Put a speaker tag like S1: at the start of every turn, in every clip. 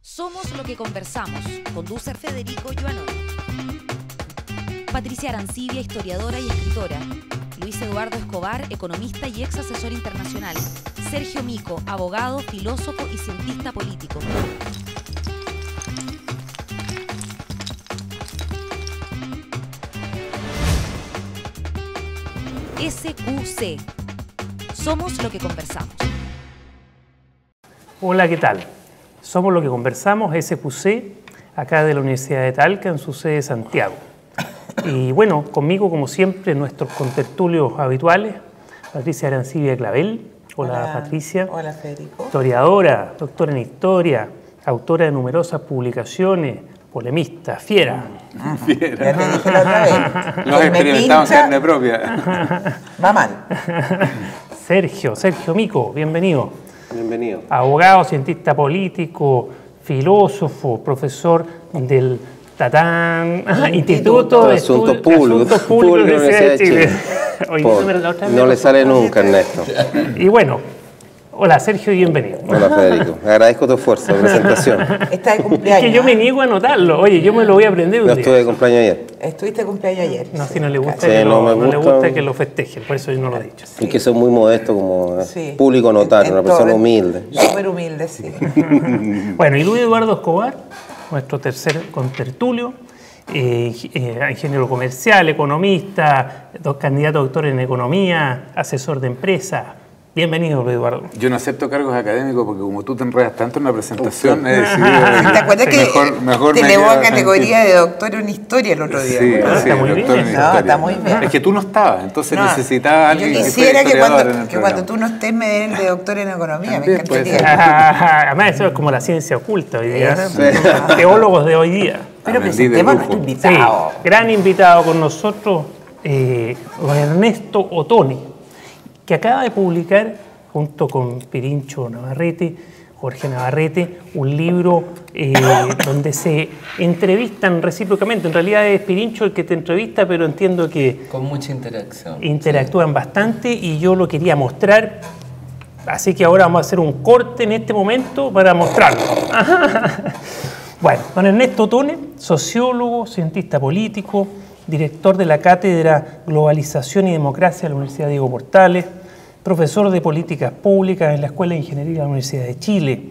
S1: Somos lo que conversamos. Conduce Federico Joanón. Patricia Arancibia, historiadora y escritora. Luis Eduardo Escobar, economista y ex asesor internacional. Sergio Mico, abogado, filósofo y cientista político. SQC. Somos lo que conversamos.
S2: Hola, ¿qué tal? Somos lo que conversamos, SQC, acá de la Universidad de Talca, en su sede de Santiago. Y bueno, conmigo, como siempre, nuestros contertulios habituales, Patricia Arancibia Clavel. Hola, Patricia.
S3: Hola, Federico.
S2: Historiadora, doctora en historia, autora de numerosas publicaciones, polemista, fiera.
S3: Fiera. Ya te dije la otra vez.
S4: Lo has experimentado en carne propia.
S3: Va mal.
S2: Sergio Mico, bienvenido.
S4: Bienvenido.
S2: Abogado, cientista político, filósofo, profesor del Instituto de
S4: Asuntos Públicos
S2: de la Universidad de Chile.
S4: No le sale nunca, Ernesto.
S2: Y bueno, hola Sergio, bienvenido.
S4: Hola Federico, agradezco tu esfuerzo de presentación.
S3: Está de cumpleaños.
S2: Es que yo me niego a anotarlo, oye, yo me lo voy a aprender un
S4: Yo
S2: día.
S4: estuve de cumpleaños ayer.
S3: Estuviste de cumpleaños ayer.
S2: No, si no le gusta,
S4: Sí,
S2: que
S4: no
S2: le
S4: me
S2: gusta
S4: gusta.
S2: que lo festejen, por eso yo no lo he dicho.
S4: Y que soy muy modesto como
S3: Sí.
S4: público notario, una persona humilde.
S3: Súper humilde, sí.
S2: Bueno, y Luis Eduardo Escobar, nuestro tercer contertulio, ingeniero comercial, economista, candidato a doctor en economía, asesor de empresa. Bienvenido, Luis Eduardo.
S5: Yo no acepto cargos académicos porque como tú te enredas tanto en la presentación, he decidido
S3: ¿Te acuerdas que
S5: mejor
S3: te
S5: me
S3: elevó a
S5: quedo
S3: categoría de doctor en historia el otro día?
S5: Sí,
S2: Está muy bien.
S5: doctor en
S2: No,
S5: historia.
S3: está muy bien.
S5: Es que tú no estabas, entonces
S3: No,
S5: necesitaba a alguien
S3: yo
S5: que
S3: quisiera
S5: fuera
S3: que
S5: historiador en el
S3: cuando
S5: programa.
S3: tú no estés me den de doctor en economía,
S5: También
S3: me
S5: puede
S3: encantaría.
S2: Además, eso es como la ciencia oculta hoy día.
S3: Eso.
S2: ¿Eh? Teólogos de hoy día.
S3: Pero
S5: Aprendí de
S3: presentemos a
S5: lujo.
S3: nuestro
S2: Sí,
S3: invitado.
S2: gran invitado con nosotros, don Ernesto Otone, que acaba de publicar, junto con Pirincho Navarrete, Jorge Navarrete, un libro donde se entrevistan recíprocamente. En realidad es Pirincho el que te entrevista, pero entiendo que
S6: Con mucha interacción.
S2: interactúan bastante y yo lo quería mostrar. Así que ahora vamos a hacer un corte en este momento para mostrarlo. Bueno, don Ernesto Otone, sociólogo, cientista político, director de la Cátedra Globalización y Democracia de la Universidad Diego Portales, profesor de Políticas Públicas en la Escuela de Ingeniería de la Universidad de Chile.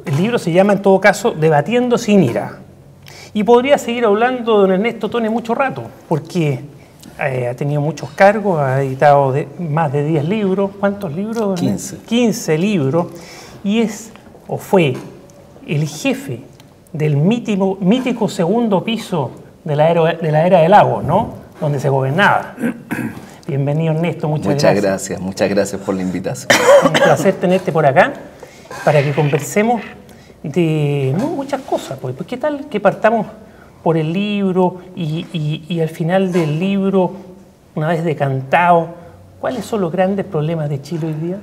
S2: El libro se llama, en todo caso, Debatiendo sin ira. Y podría seguir hablando de don Ernesto Otone mucho rato, porque ha tenido muchos cargos, ha editado más de 10 libros. ¿Cuántos libros?
S6: 15.
S2: 15 libros. Y fue el jefe del mítico segundo piso de la era de Lagos, ¿no? Donde se gobernaba. Bienvenido, Ernesto, muchas gracias.
S6: Muchas gracias por la invitación.
S2: Un placer tenerte por acá para que conversemos de muchas cosas. Pues, ¿qué tal que partamos por el libro y al final del libro, una vez decantado, cuáles son los grandes problemas de Chile hoy día?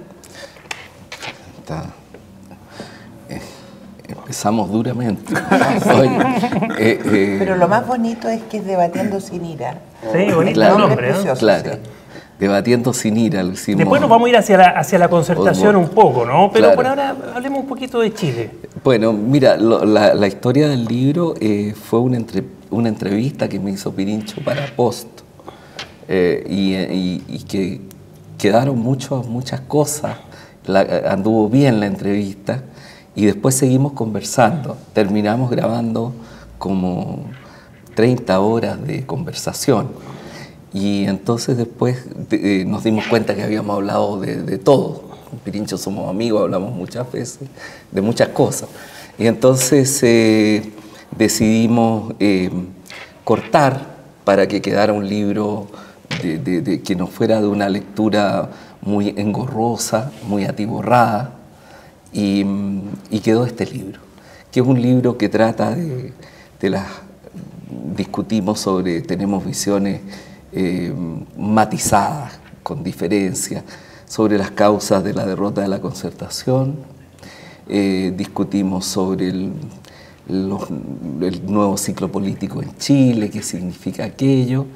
S6: Empezamos duramente.
S3: Pero lo más bonito es que es debatiendo sin ira.
S2: Sí, bonito
S6: Claro,
S2: nombre, ¿no?
S3: precioso,
S6: Claro.
S3: sí.
S6: Debatiendo sin ira lo hicimos.
S2: Después nos vamos a ir hacia la concertación un poco, ¿no? Pero
S6: Claro.
S2: por ahora hablemos un poquito de Chile.
S6: Bueno, mira, la historia del libro fue una entrevista que me hizo Pirincho para Post y que quedaron muchas cosas. Anduvo bien la entrevista y después seguimos conversando. Terminamos grabando como 30 horas de conversación. Y entonces después nos dimos cuenta que habíamos hablado de todo. Con Pirincho somos amigos, hablamos muchas veces de muchas cosas. Y entonces decidimos cortar para que quedara un libro que no fuera de una lectura muy engorrosa, muy atiborrada. Y quedó este libro, que es un libro que trata discutimos sobre, tenemos visiones matizadas, con diferencias, sobre las causas de la derrota de la Concertación, discutimos sobre el nuevo ciclo político en Chile, qué significa aquello,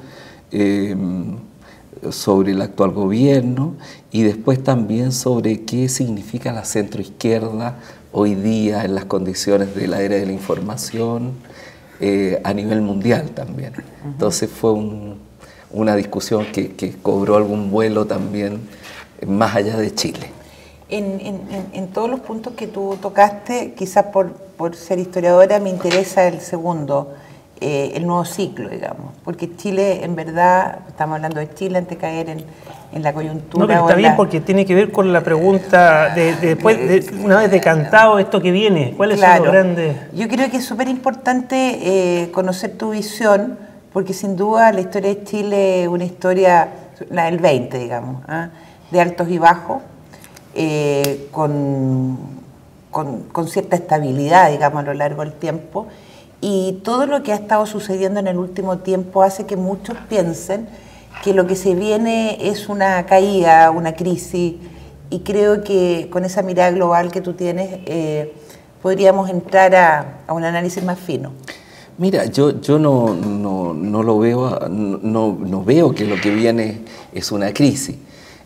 S6: sobre el actual gobierno y después también sobre qué significa la centroizquierda hoy día en las condiciones de la era de la información a nivel mundial también. Entonces fue una discusión que cobró algún vuelo también más allá de Chile.
S3: En todos los puntos que tú tocaste, quizás por ser historiadora me interesa el segundo, el nuevo ciclo, digamos, porque Chile, en verdad, estamos hablando de Chile antes de caer en la coyuntura.
S2: No, pero está bien porque tiene que ver con la pregunta después, una vez decantado esto que viene, ¿cuáles son los grandes?
S3: Yo creo que es súper importante conocer tu visión, porque sin duda la historia de Chile es una historia, la del 20, digamos, de altos y bajos, con cierta estabilidad, digamos, a lo largo del tiempo, y todo lo que ha estado sucediendo en el último tiempo hace que muchos piensen que lo que se viene es una caída, una crisis, y creo que con esa mirada global que tú tienes podríamos entrar a un análisis más fino.
S6: Mira, yo no lo veo, no veo que lo que viene es una crisis.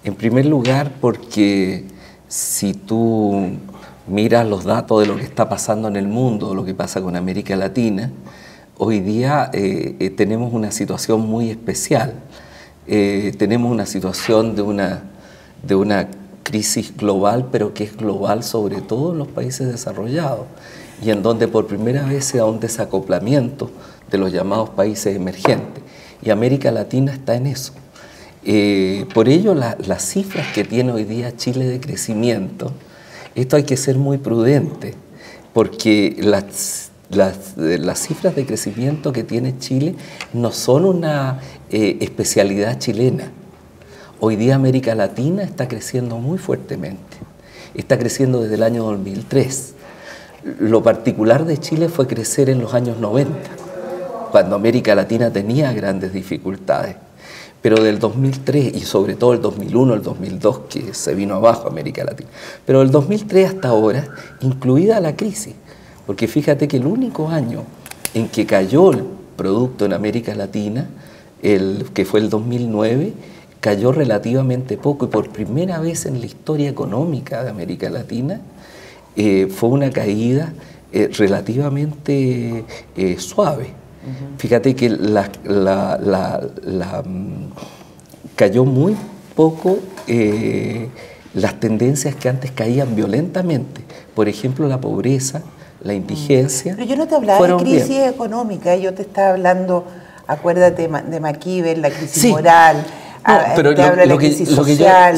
S6: En primer lugar, porque si tú miras los datos de lo que está pasando en el mundo, lo que pasa con América Latina, hoy día tenemos una situación muy especial. Tenemos una situación de una crisis global, pero que es global sobre todo en los países desarrollados, y en donde por primera vez se da un desacoplamiento de los llamados países emergentes. Y América Latina está en eso. Por ello, las cifras que tiene hoy día Chile de crecimiento, esto hay que ser muy prudente, porque las cifras de crecimiento que tiene Chile no son una especialidad chilena. Hoy día América Latina está creciendo muy fuertemente, está creciendo desde el año 2003. Lo particular de Chile fue crecer en los años 90, cuando América Latina tenía grandes dificultades. Pero del 2003 y sobre todo el 2001, el 2002, que se vino abajo América Latina. Pero del 2003 hasta ahora, incluida la crisis, porque fíjate que el único año en que cayó el producto en América Latina, que fue el 2009, cayó relativamente poco, y por primera vez en la historia económica de América Latina fue una caída relativamente suave. Fíjate que cayó muy poco las tendencias que antes caían violentamente. Por ejemplo, la pobreza, la indigencia.
S3: Pero yo no te hablaba de crisis económica, yo te estaba hablando, acuérdate de Maquiavelo, la crisis moral.
S6: No, pero
S3: te hablo de la crisis social.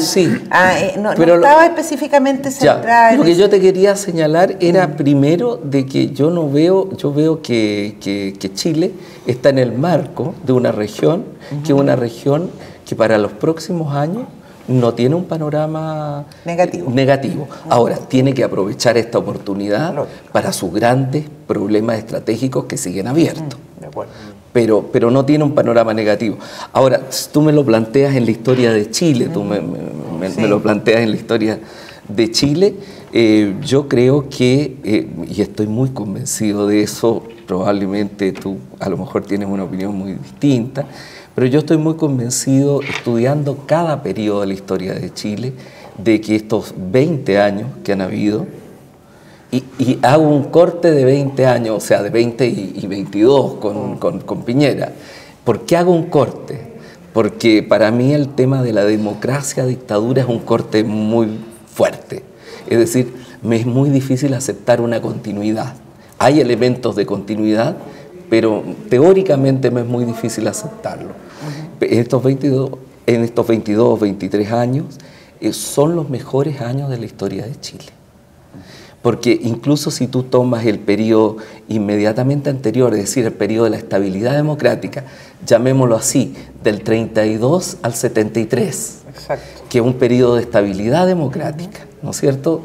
S3: No estaba específicamente centrada en
S6: lo que yo te quería señalar era primero de que yo veo que Chile está en el marco de una región, que es una región que para los próximos años no tiene un panorama negativo. Ahora, tiene que aprovechar esta oportunidad para sus grandes problemas estratégicos que siguen abiertos.
S3: De acuerdo.
S6: Pero no tiene un panorama negativo. Ahora, si tú me lo planteas en la historia de Chile, tú me lo planteas en la historia de Chile, yo creo que, y estoy muy convencido de eso, probablemente tú a lo mejor tienes una opinión muy distinta, pero yo estoy muy convencido, estudiando cada periodo de la historia de Chile, de que estos 20 años que han habido, y hago un corte de 20 años, o sea, de 20 y 22 con Piñera. ¿Por qué hago un corte? Porque para mí el tema de la democracia-dictadura es un corte muy fuerte. Es decir, me es muy difícil aceptar una continuidad. Hay elementos de continuidad, pero teóricamente me es muy difícil aceptarlo. En estos 22, 23 años son los mejores años de la historia de Chile. Porque incluso si tú tomas el periodo inmediatamente anterior, es decir, el periodo de la estabilidad democrática, llamémoslo así, del 32 al 73, que es un periodo de estabilidad democrática, ¿no es cierto?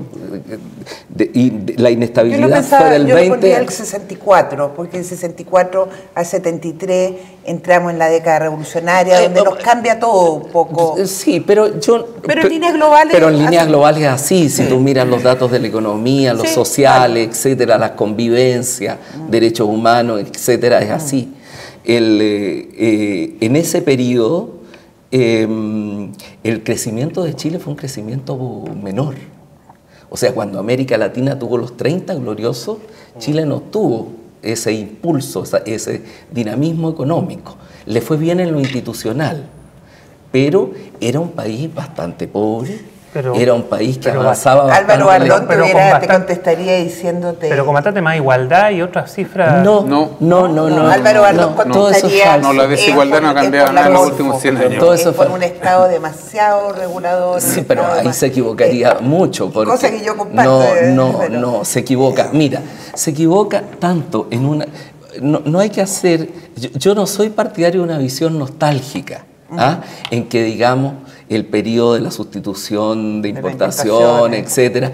S6: La inestabilidad fue del 20...
S3: Yo pondría el 64, porque del 64 al 73 entramos en la década revolucionaria, donde nos cambia todo un poco.
S6: Sí, pero
S3: en líneas globales...
S6: Pero en líneas globales es así, si tú miras los datos de la economía, los sociales, etcétera, las convivencias, derechos humanos, etcétera, es así. En ese periodo, el crecimiento de Chile fue un crecimiento menor, O sea, cuando América Latina tuvo los 30 gloriosos, Chile no tuvo ese impulso, ese dinamismo económico. Le fue bien en lo institucional, pero era un país bastante pobre. Era un país que avanzaba bastante.
S3: Álvaro Bardón te contestaría diciéndote...
S2: Pero con bastante más igualdad y otras cifras...
S6: No.
S3: Álvaro Bardón contestaría...
S5: No, la desigualdad no ha cambiado nada en los últimos 100 años.
S6: Todo eso
S3: fue un Estado demasiado regulador.
S6: Sí, pero ahí se equivocaría mucho. Porque
S3: cosa que yo comparto.
S6: No, se equivoca. Mira, se equivoca tanto en una... No hay que hacer... Yo no soy partidario de una visión nostálgica, en que, digamos, el periodo de la sustitución de importación, etcétera.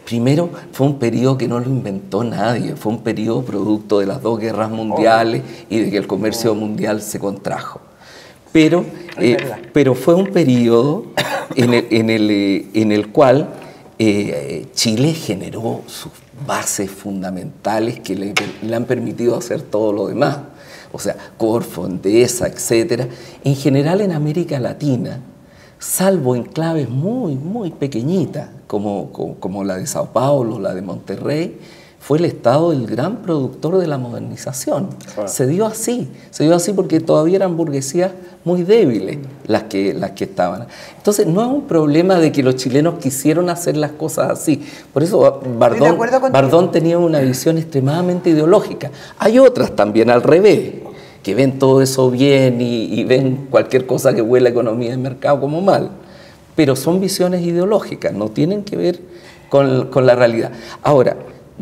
S6: Primero, fue un periodo que no lo inventó nadie, fue un periodo producto de las 2 guerras mundiales y de que el comercio mundial se contrajo. Pero fue un periodo en el cual Chile generó sus bases fundamentales que le han permitido hacer todo lo demás. O sea, Corfo, Endesa, etcétera. En general en América Latina, salvo enclaves muy, muy pequeñitas, como la de Sao Paulo, la de Monterrey, fue el Estado el gran productor de la modernización. Se dio así porque todavía eran burguesías muy débiles las que estaban. Entonces no es un problema de que los chilenos quisieron hacer las cosas así. Por eso Bardón tenía una visión extremadamente ideológica. Hay otras también al revés, que ven todo eso bien y ven cualquier cosa que huele a economía de mercado como mal. Pero son visiones ideológicas, no tienen que ver con la realidad. Ahora,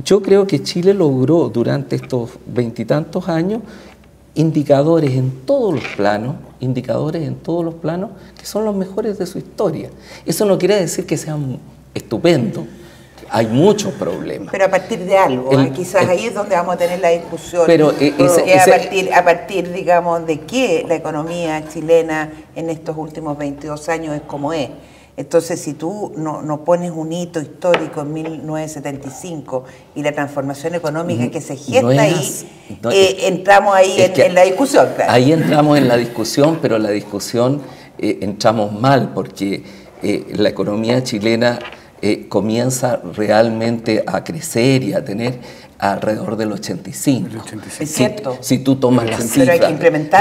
S6: yo creo que Chile logró durante estos 20 y tantos años indicadores en todos los planos, que son los mejores de su historia. Eso no quiere decir que sean estupendos. Hay muchos problemas.
S3: Pero a partir de algo, quizás ahí es donde vamos a tener la discusión.
S6: Pero
S3: a partir, digamos, de qué la economía chilena en estos últimos 22 años es como es. Entonces, si tú no pones un hito histórico en 1975 y la transformación económica que se gesta entramos ahí en la discusión. Claro.
S6: Ahí entramos en la discusión, pero la discusión entramos mal, porque la economía chilena comienza realmente a crecer y a tener alrededor del 85.
S3: Es cierto.
S6: Si tú tomas la cifra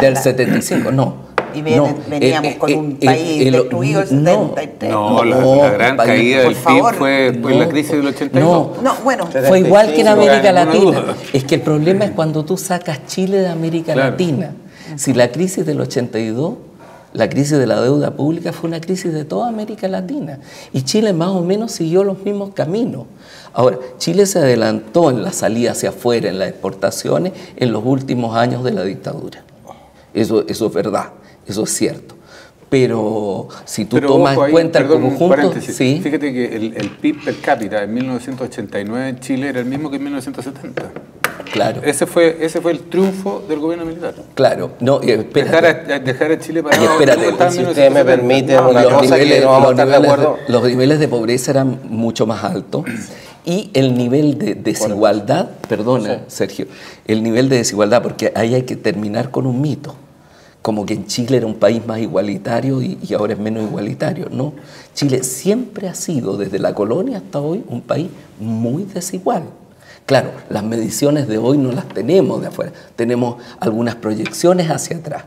S6: del 75, no.
S3: Y veníamos con un país destruido el 73.
S5: La gran caída del PIB fue en la crisis del 82.
S6: Fue igual que en América Latina. Es que el problema es cuando tú sacas Chile de América Latina. Si la crisis del 82, la crisis de la deuda pública fue una crisis de toda América Latina. Y Chile más o menos siguió los mismos caminos. Ahora, Chile se adelantó en la salida hacia afuera, en las exportaciones, en los últimos años de la dictadura. Eso es verdad. Eso es cierto. Pero si tú tomas en cuenta el conjunto... ¿sí?
S5: Fíjate que el PIB per cápita en 1989 en Chile era el mismo que en 1970.
S6: Claro.
S5: Ese fue el triunfo del gobierno militar.
S6: Claro. No,
S5: dejar a Chile para...
S6: Espérate,
S4: si usted me permite una cosa que no vamos a estar de acuerdo.
S6: Los niveles de pobreza eran mucho más altos. Y el nivel de desigualdad... Perdona, Sergio. El nivel de desigualdad, porque ahí hay que terminar con un mito. Como que en Chile era un país más igualitario y ahora es menos igualitario. No, Chile siempre ha sido, desde la colonia hasta hoy, un país muy desigual. Claro, las mediciones de hoy no las tenemos de afuera, tenemos algunas proyecciones hacia atrás,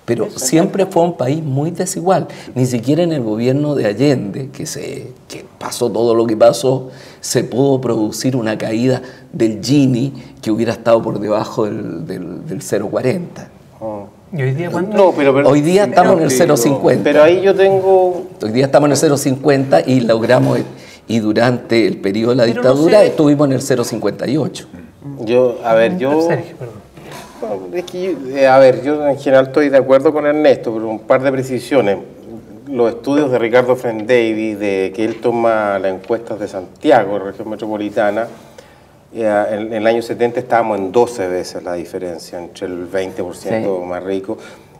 S6: pero siempre fue un país muy desigual. Ni siquiera en el gobierno de Allende, que pasó todo lo que pasó, se pudo producir una caída del Gini que hubiera estado por debajo del 0,40.
S2: ¿Y hoy día cuánto?
S4: No, pero
S6: hoy día estamos en el 0,50.
S4: Pero ahí yo tengo...
S6: Hoy día estamos en el 0,50 y logramos, y durante el periodo de la dictadura estuvimos en el 0,58.
S4: Yo en general estoy de acuerdo con Ernesto, pero un par de precisiones. Los estudios de Ricardo Frendavis, de que él toma las encuestas de Santiago, región metropolitana, en el año 70 estábamos en 12 veces la diferencia entre el 20% más rico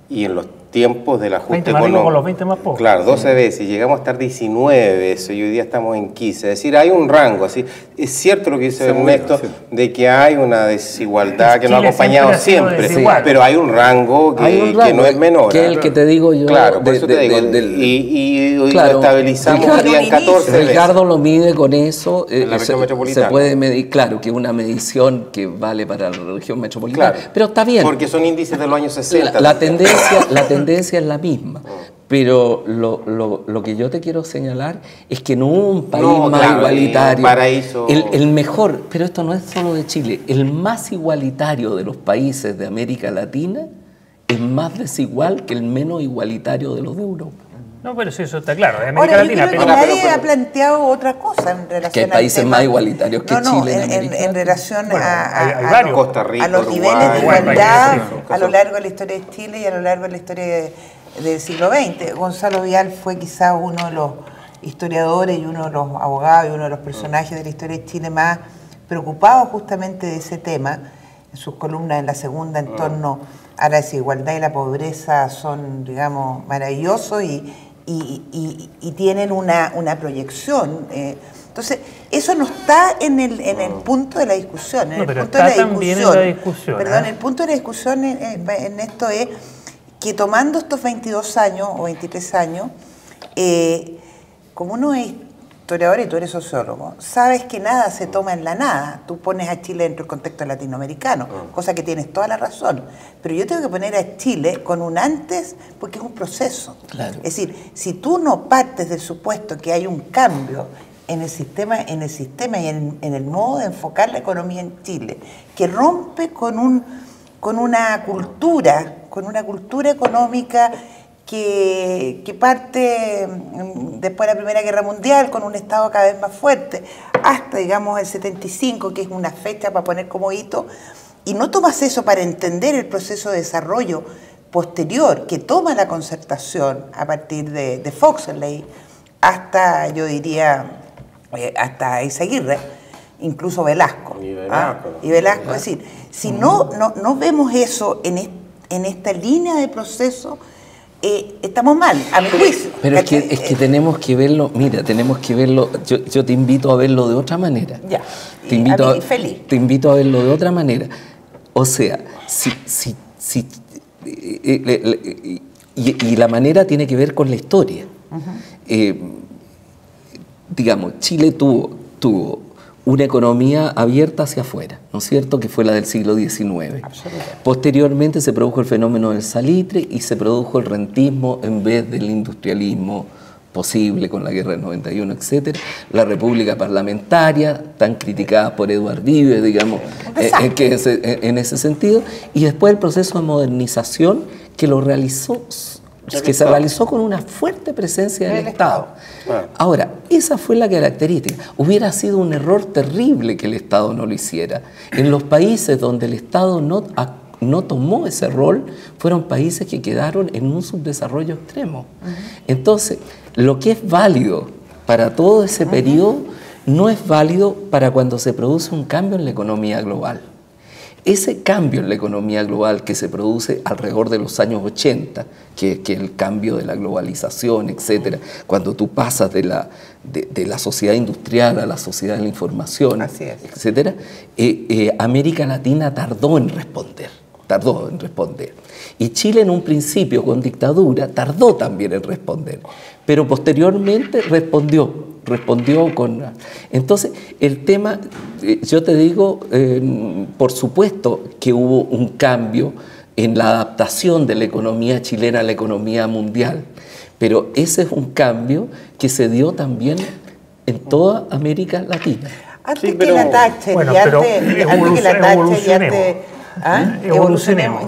S4: y en los tiempos del ajuste
S2: 20 más ricos
S4: económico.
S2: con los 20 más pobres.
S4: Claro, 12 veces, y llegamos a estar 19 veces, y hoy día estamos en 15. Es decir, hay un rango, así. Es cierto lo que dice Ernesto, de que hay una desigualdad que nos ha acompañado siempre, pero hay un rango que no es menor.
S6: Que es el que te digo yo.
S4: Claro, por eso te digo. Y hoy lo estabilizamos en 14 veces.
S6: Ricardo lo mide con eso.
S4: En la región metropolitana.
S6: Se puede medir, claro, que es una medición que vale para la región metropolitana.
S4: Claro,
S6: pero está bien.
S4: porque son índices de los años 60.
S6: La tendencia es la misma. Pero lo que yo te quiero señalar es que no hubo un país más igualitario.
S4: Paraíso.
S6: El mejor, pero esto no es solo de Chile, el más igualitario de los países de América Latina es más desigual que el menos igualitario de los de Europa.
S2: No, pero sí, eso está claro, de América Latina.
S3: Yo creo que nadie ha planteado otra cosa en relación
S6: que hay países más igualitarios que Chile en América.
S3: En relación
S4: Costa Rica,
S3: a los niveles de igualdad a lo largo de la historia de Chile y a lo largo de la historia del siglo XX. Gonzalo Vial fue quizá uno de los historiadores y uno de los abogados y uno de los personajes de la historia de Chile más preocupados justamente de ese tema. En sus columnas en la segunda en torno a la desigualdad y la pobreza son, digamos, maravillosos y tienen una proyección. Entonces, eso no está en el punto de la discusión.
S2: El punto
S3: de la discusión en esto es que tomando estos 22 años o 23 años, como uno es historiador y tú eres sociólogo, sabes que nada se toma en la nada. Tú pones a Chile dentro del contexto latinoamericano, cosa que tienes toda la razón. Pero yo tengo que poner a Chile con un antes porque es un proceso.
S6: Claro.
S3: Es decir, si tú no partes del supuesto que hay un cambio en el sistema y en el modo de enfocar la economía en Chile, que rompe con una cultura económica que parte después de la Primera Guerra Mundial con un Estado cada vez más fuerte, hasta, digamos, el 75, que es una fecha para poner como hito, y no tomas eso para entender el proceso de desarrollo posterior que toma la concertación a partir de Foxley hasta, yo diría, hasta Eizaguirre, incluso Velasco. Y Velasco. Es decir, si no vemos eso en esta línea de proceso, estamos mal, a mi juicio.
S6: Pero es que tenemos que verlo, yo te invito a verlo de otra manera.
S3: Ya,
S6: te invito a verlo de otra manera. O sea, y la manera tiene que ver con la historia. Digamos, Chile tuvo una economía abierta hacia afuera, ¿no es cierto?, que fue la del siglo XIX. Posteriormente se produjo el fenómeno del salitre y se produjo el rentismo en vez del industrialismo posible con la guerra del 91, etc. La república parlamentaria, tan criticada por Eduard Vives, digamos, en ese sentido, y después el proceso de modernización que se realizó con una fuerte presencia del Estado. Ahora, esa fue la característica. Hubiera sido un error terrible que el Estado no lo hiciera. En los países donde el Estado no tomó ese rol, fueron países que quedaron en un subdesarrollo extremo. Entonces, lo que es válido para todo ese periodo, no es válido para cuando se produce un cambio en la economía global. Ese cambio en la economía global que se produce alrededor de los años 80, que el cambio de la globalización, etcétera, cuando tú pasas de la sociedad industrial a la sociedad de la información, etcétera, América Latina tardó en responder. Y Chile en un principio con dictadura tardó también en responder, pero posteriormente respondió con... Entonces, el tema, yo te digo, por supuesto que hubo un cambio en la adaptación de la economía chilena a la economía mundial, pero ese es un cambio que se dio también en toda América Latina.
S3: Antes que la Thatcher evolucionemos.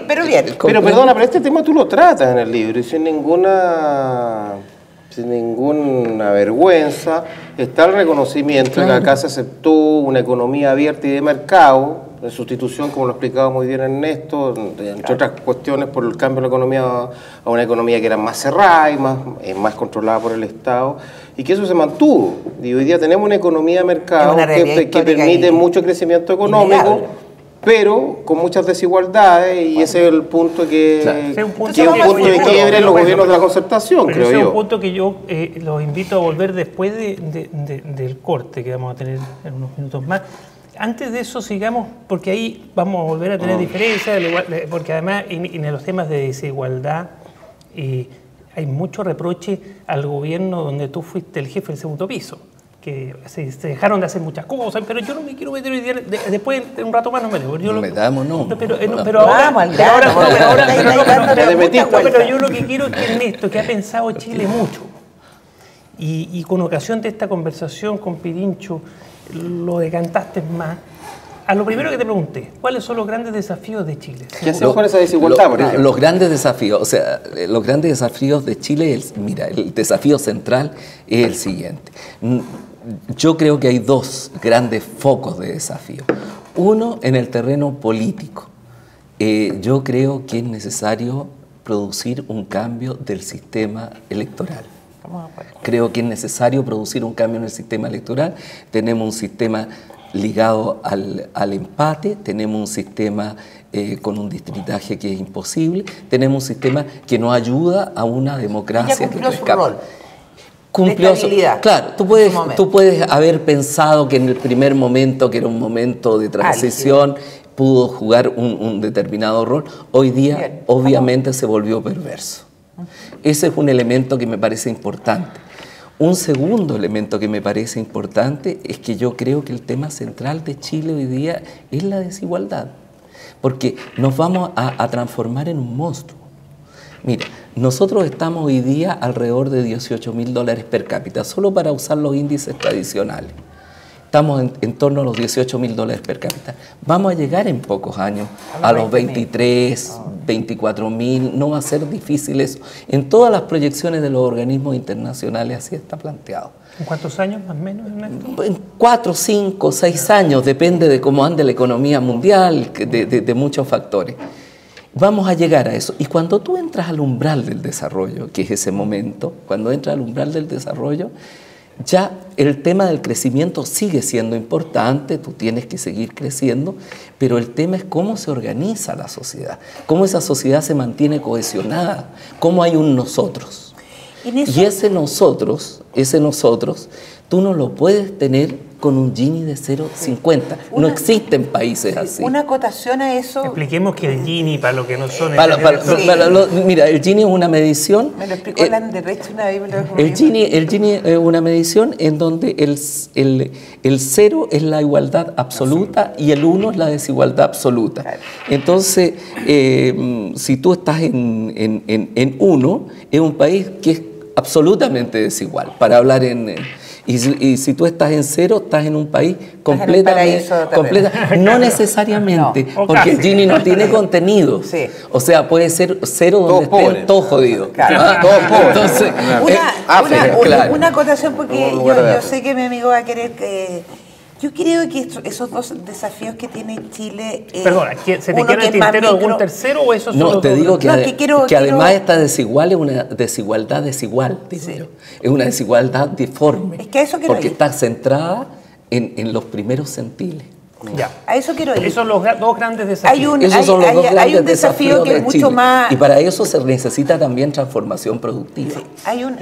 S4: Pero bien. Pero perdona, pero este tema tú lo tratas en el libro y sin ninguna vergüenza. Está el reconocimiento de que acá se aceptó una economía abierta y de mercado, en sustitución, como lo explicaba muy bien Ernesto, entre otras cuestiones por el cambio de la economía a una economía que era más cerrada y más controlada por el Estado, y que eso se mantuvo. Y hoy día tenemos una economía de mercado que permite mucho crecimiento económico, pero con muchas desigualdades, y ese es el punto que,
S6: Claro.
S2: Ese es un punto
S4: que es un punto de quiebre en los gobiernos de la
S2: Pero
S4: concertación,
S2: ese
S4: creo
S2: es un
S4: yo.
S2: punto que yo los invito a volver después del corte que vamos a tener en unos minutos más. Antes de eso sigamos, porque ahí vamos a volver a tener diferencias, porque además en los temas de desigualdad hay mucho reproche al gobierno donde tú fuiste el jefe del segundo piso, que se dejaron de hacer muchas cosas, pero yo no me quiero meter hoy día, después de un rato más no me leo.
S6: No metamos, no.
S2: Pero ahora,
S3: Vamos al
S2: pero ahora,
S3: grano,
S2: pero ahora-
S3: estáis
S2: pero-
S3: dándole
S2: pero-
S3: mucha
S2: pero
S3: vuelta.
S2: yo lo que quiero es que Ernesto, que ha pensado Chile mucho, y con ocasión de esta conversación con Pirincho, lo decantaste más. A lo primero que te pregunté, ¿cuáles son los grandes desafíos de Chile?
S4: ¿Qué hacemos con esa desigualdad, por ejemplo?
S6: Los grandes desafíos, o sea, los grandes desafíos de Chile, mira, el desafío central es el siguiente. Yo creo que hay dos grandes focos de desafío. Uno, en el terreno político. Yo creo que es necesario producir un cambio del sistema electoral. Creo que es necesario producir un cambio en el sistema electoral. Tenemos un sistema ligado al empate, tenemos un sistema con un distritaje que es imposible, tenemos un sistema que no ayuda a una democracia
S3: Ella cumplió
S6: que
S3: su
S6: escapa.
S3: rol.
S6: Cumplió
S3: De estabilidad,
S6: claro, tú puedes haber pensado que en el primer momento, que era un momento de transición, pudo jugar un determinado rol. Hoy día,
S3: Bien.
S6: obviamente, se volvió perverso. Ese es un elemento que me parece importante. Un segundo elemento que me parece importante es que yo creo que el tema central de Chile hoy día es la desigualdad, porque nos vamos a transformar en un monstruo. Mira, nosotros estamos hoy día alrededor de $18.000 per cápita, solo para usar los índices tradicionales. Estamos en torno a los $18.000 per cápita. Vamos a llegar en pocos años a los 23, 24.000. No va a ser difícil eso. En todas las proyecciones de los organismos internacionales así está planteado.
S2: ¿En cuántos años más o menos, Ernesto?
S6: En 4, 5, 6 años, depende de cómo ande la economía mundial, de muchos factores. Vamos a llegar a eso. Y cuando tú entras al umbral del desarrollo, que es ese momento, cuando entras al umbral del desarrollo, ya el tema del crecimiento sigue siendo importante, tú tienes que seguir creciendo, pero el tema es cómo se organiza la sociedad, cómo esa sociedad se mantiene cohesionada, cómo hay un nosotros. Y ese nosotros, tú no lo puedes tener con un Gini de 0,50. No existen países así.
S3: Una acotación a eso.
S2: Expliquemos que el Gini, para los que no son...
S6: Mira, el Gini es una medición...
S3: Me lo explicó Lan derecho una vez.
S6: El Gini es una medición en donde el 0 es la igualdad absoluta y el 1 es la desigualdad absoluta.
S3: Claro.
S6: Entonces, si tú estás en 1, es un país que es absolutamente desigual, para hablar en... Y si tú estás en 0, estás en un país completamente... No necesariamente,
S3: No.
S6: porque el Gini no tiene contenido.
S3: Sí.
S6: O sea, puede ser 0 donde esté todo jodido.
S3: Claro.
S4: Todos pobres.
S6: Entonces, claro.
S3: Una acotación, porque
S4: Un lugar de
S3: yo
S4: ver.
S3: sé que mi amigo va a querer que... Yo creo que esos dos desafíos que tiene Chile...
S2: Perdona, ¿se te
S3: uno
S2: queda en
S3: que
S2: el
S3: es más
S2: tintero algún
S3: micro.
S2: tercero o eso
S6: No,
S2: solo
S6: te digo que,
S3: No, que quiero-
S6: además esta desigual es una desigualdad desigual, digo
S3: Sí.
S6: yo. Es una desigualdad deforme.
S3: Es que a eso quiero
S6: porque
S3: ir.
S6: está centrada en los primeros centiles.
S2: Ya.
S3: A eso quiero ir.
S2: Esos son los dos grandes desafíos.
S6: Esos son los dos
S3: hay
S6: grandes
S3: un desafío
S6: desafíos
S3: que
S6: de
S3: es mucho
S6: Chile.
S3: más...
S6: Y para eso se necesita también transformación productiva.
S3: Hay un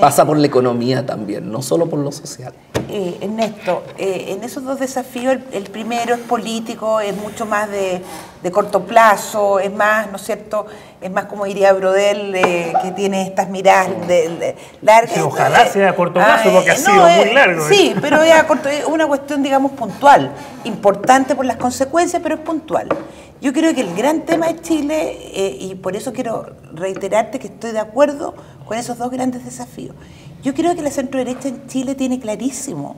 S6: Pasa por la economía también, no solo por lo social.
S3: Ernesto, en esos dos desafíos, el primero es político, es mucho más de corto plazo, es más, ¿no es cierto?, es más como diría Brodel, que tiene estas miradas largas.
S2: Sí, ojalá sea a corto plazo, porque ha sido muy largo.
S3: Sí, pero es una cuestión, digamos, puntual, importante por las consecuencias, pero es puntual. Yo creo que el gran tema de Chile, y por eso quiero reiterarte que estoy de acuerdo con esos dos grandes desafíos. Yo creo que la centroderecha en Chile tiene clarísimo,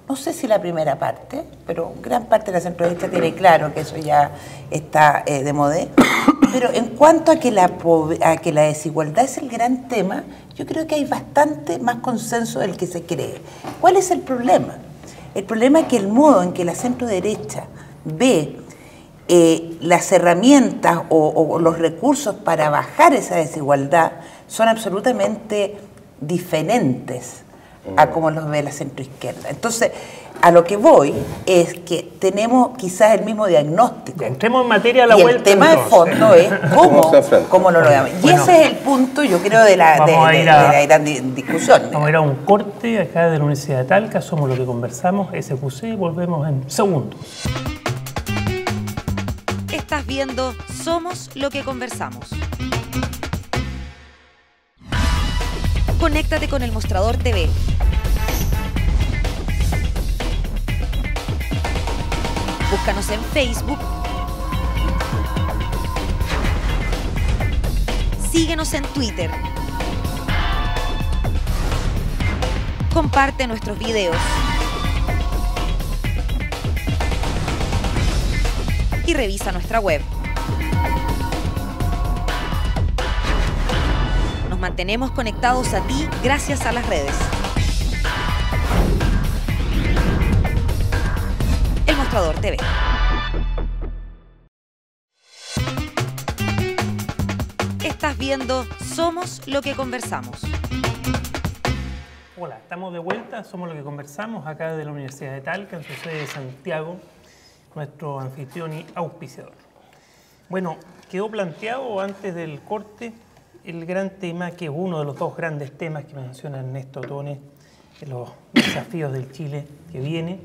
S3: no sé si la primera parte, pero gran parte de la centroderecha tiene claro que eso ya está de modé, pero en cuanto a que la desigualdad es el gran tema, yo creo que hay bastante más consenso del que se cree. ¿Cuál es el problema? El problema es que el modo en que la centroderecha ve las herramientas o los recursos para bajar esa desigualdad son absolutamente diferentes a como los ve la centroizquierda. Entonces, a lo que voy es que tenemos quizás el mismo diagnóstico.
S2: Ya, entremos en materia a la
S3: y
S2: vuelta.
S3: el tema de
S2: entonces.
S3: fondo es cómo no lo llamamos. Y
S2: Bueno,
S3: ese es el punto, yo creo, de la gran discusión.
S2: Vamos a ir a un corte acá de la Universidad de Talca, somos lo que conversamos, SQC, volvemos en segundos.
S1: Estás viendo Somos lo que conversamos. Conéctate con El Mostrador TV. Búscanos en Facebook. Síguenos en Twitter. Comparte nuestros videos. Y revisa nuestra web. Nos mantenemos conectados a ti gracias a las redes. El Mostrador TV. Estás viendo Somos lo que conversamos.
S2: Hola, estamos de vuelta, somos lo que conversamos acá de la Universidad de Talca, en su sede de Santiago, nuestro anfitrión y auspiciador. Bueno, quedó planteado antes del corte el gran tema, que es uno de los dos grandes temas que menciona Ernesto Tone, los desafíos del Chile que viene,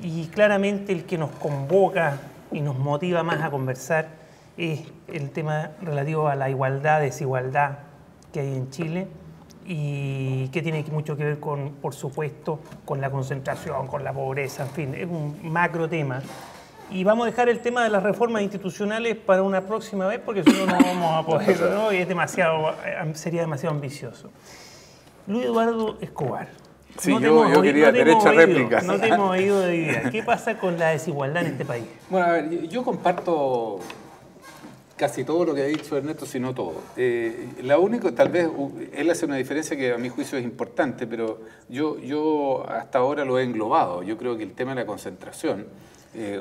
S2: y claramente el que nos convoca y nos motiva más a conversar es el tema relativo a la igualdad, desigualdad que hay en Chile, y que tiene mucho que ver con, por supuesto, con la concentración, con la pobreza, en fin, es un macro tema. Y vamos a dejar el tema de las reformas institucionales para una próxima vez, porque si no, no vamos a poder, ¿no? Y es sería demasiado ambicioso. Luis Eduardo Escobar.
S5: Sí, yo quería derecho a réplica.
S2: No te hemos oído de idea. ¿Qué pasa con la desigualdad en este país?
S5: Bueno, a ver, yo comparto casi todo lo que ha dicho Ernesto, si no todo. La única, tal vez, él hace una diferencia que a mi juicio es importante, pero yo hasta ahora lo he englobado. Yo creo que el tema de la concentración,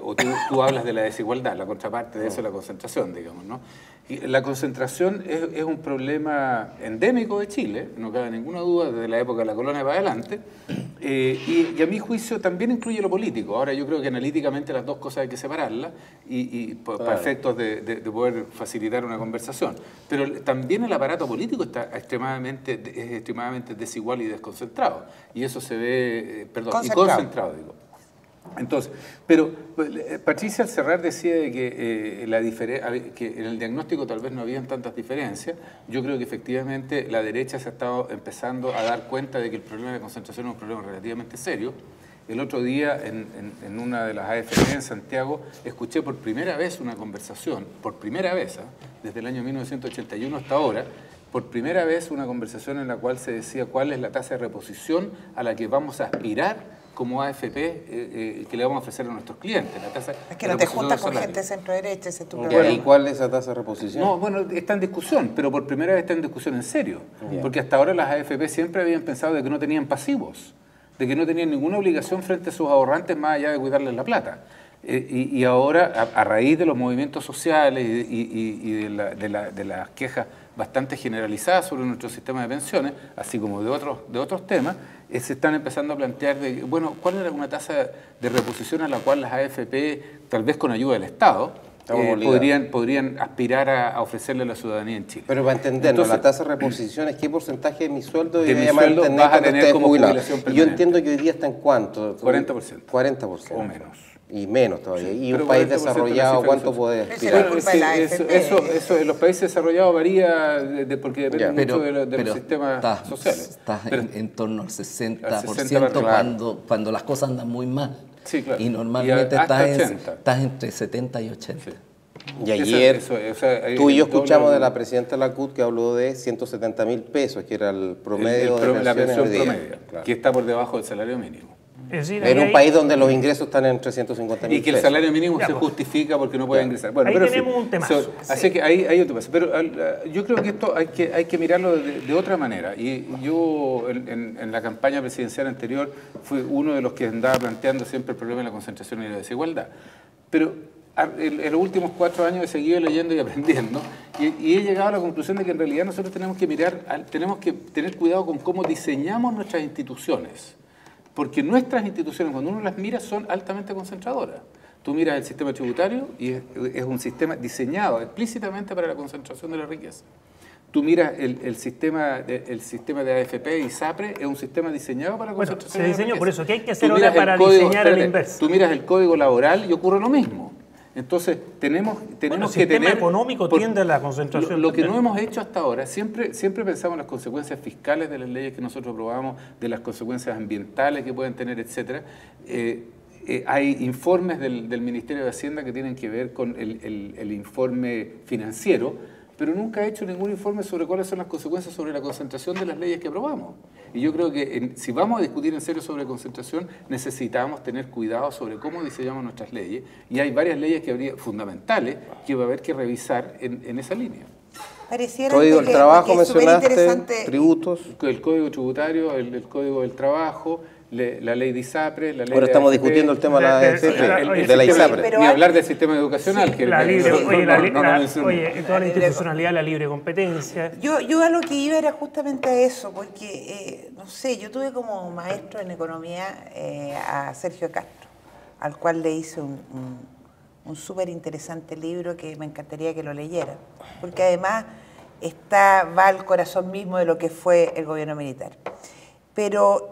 S5: o tú hablas de la desigualdad, la contraparte de eso es la concentración, digamos, ¿no? Y la concentración es un problema endémico de Chile, no cabe ninguna duda, desde la época de la colonia para adelante, y a mi juicio también incluye lo político. Ahora yo creo que analíticamente las dos cosas hay que separarlas para efectos de poder facilitar una conversación. Pero también el aparato político es extremadamente desigual y desconcentrado, y eso se ve, y concentrado, digo. Entonces, pero Patricia al cerrar decía de que en el diagnóstico tal vez no habían tantas diferencias. Yo creo que efectivamente la derecha se ha estado empezando a dar cuenta de que el problema de concentración es un problema relativamente serio. El otro día en una de las AFP en Santiago escuché por primera vez una conversación, por primera vez, desde el año 1981 hasta ahora, por primera vez una conversación en la cual se decía cuál es la tasa de reposición a la que vamos a aspirar como AFP que le vamos a ofrecer a nuestros clientes. La tasa
S3: es que no te juntas con gente centro-derecha, ese es tu
S4: problema. ¿Y cuál es esa tasa de reposición?
S5: No, bueno, está en discusión, pero por primera vez está en discusión en serio. Porque hasta ahora las AFP siempre habían pensado de que no tenían pasivos, de que no tenían ninguna obligación frente a sus ahorrantes más allá de cuidarles la plata. Y ahora, a raíz de los movimientos sociales y de las quejas bastante generalizadas sobre nuestro sistema de pensiones, así como de otros temas, se están empezando a plantear, bueno, ¿cuál era una tasa de reposición a la cual las AFP, tal vez con ayuda del Estado, podrían aspirar a ofrecerle a la ciudadanía en Chile?
S4: Pero para entendernos, la tasa de reposición es qué porcentaje de mi sueldo
S5: vas a tener como jubilación permanente.
S4: Y yo entiendo que hoy día está en ¿cuánto?
S5: 40%.
S4: 40%.
S5: O menos.
S4: Y menos todavía.
S5: Sí,
S4: y un país desarrollado, ¿cuánto puede aspirar?
S5: Eso en los países desarrollados varía porque depende mucho de los sistemas sociales.
S6: Estás en torno al 60%, cuando las cosas andan muy mal.
S5: Sí, claro.
S6: Y normalmente estás entre 70 y 80. Sí.
S4: Y ayer tú y yo escuchamos de la presidenta de la CUT que habló de 170.000 pesos, que era el promedio de
S5: la pensión promedio,
S4: claro,
S5: que está por debajo del salario mínimo.
S2: Es decir,
S4: en un país donde los ingresos están en 350.000 pesos.
S5: Y que el salario mínimo se justifica porque no puede ingresar. Bueno,
S2: ahí
S5: pero
S2: tenemos un temazo.
S5: Así que hay otro paso. Pero yo creo que esto hay que mirarlo de otra manera. Y yo en la campaña presidencial anterior fui uno de los que andaba planteando siempre el problema de la concentración y la desigualdad. Pero en los últimos 4 años he seguido leyendo y aprendiendo y he llegado a la conclusión de que en realidad nosotros tenemos que tener cuidado con cómo diseñamos nuestras instituciones. Porque nuestras instituciones, cuando uno las mira, son altamente concentradoras. Tú miras el sistema tributario y es un sistema diseñado explícitamente para la concentración de la riqueza. Tú miras el sistema de AFP y SAPRE, es un sistema diseñado para la concentración de la riqueza.
S2: Se diseñó por eso. ¿Qué hay que hacer ahora para diseñar al inverso?
S5: Tú miras el código laboral y ocurre lo mismo. Entonces, tenemos que tener...
S2: El sistema económico tiende a la concentración.
S5: Lo que no hemos hecho hasta ahora, siempre pensamos en las consecuencias fiscales de las leyes que nosotros aprobamos, de las consecuencias ambientales que pueden tener, etcétera. Hay informes del Ministerio de Hacienda que tienen que ver con el informe financiero, pero nunca ha hecho ningún informe sobre cuáles son las consecuencias sobre la concentración de las leyes que aprobamos. Y yo creo que si vamos a discutir en serio sobre concentración, necesitamos tener cuidado sobre cómo diseñamos nuestras leyes, y hay varias leyes fundamentales que va a haber que revisar en esa línea.
S3: Pareciera
S4: Código del trabajo mencionaste,
S5: tributos. El código tributario, el código del trabajo, la ley de ISAPRE, la ley
S4: Ahora estamos discutiendo el tema de la AFP, de la ISAPRE.
S5: Ni hablar del sistema educacional.
S2: Sí,
S5: que
S2: la libre,
S5: no
S2: institucionalidad, la libre competencia.
S3: Yo a lo que iba era justamente a eso, porque, no sé, yo tuve como maestro en economía a Sergio Castro, al cual le hice un súper interesante libro que me encantaría que lo leyera, porque además va al corazón mismo de lo que fue el gobierno militar. Pero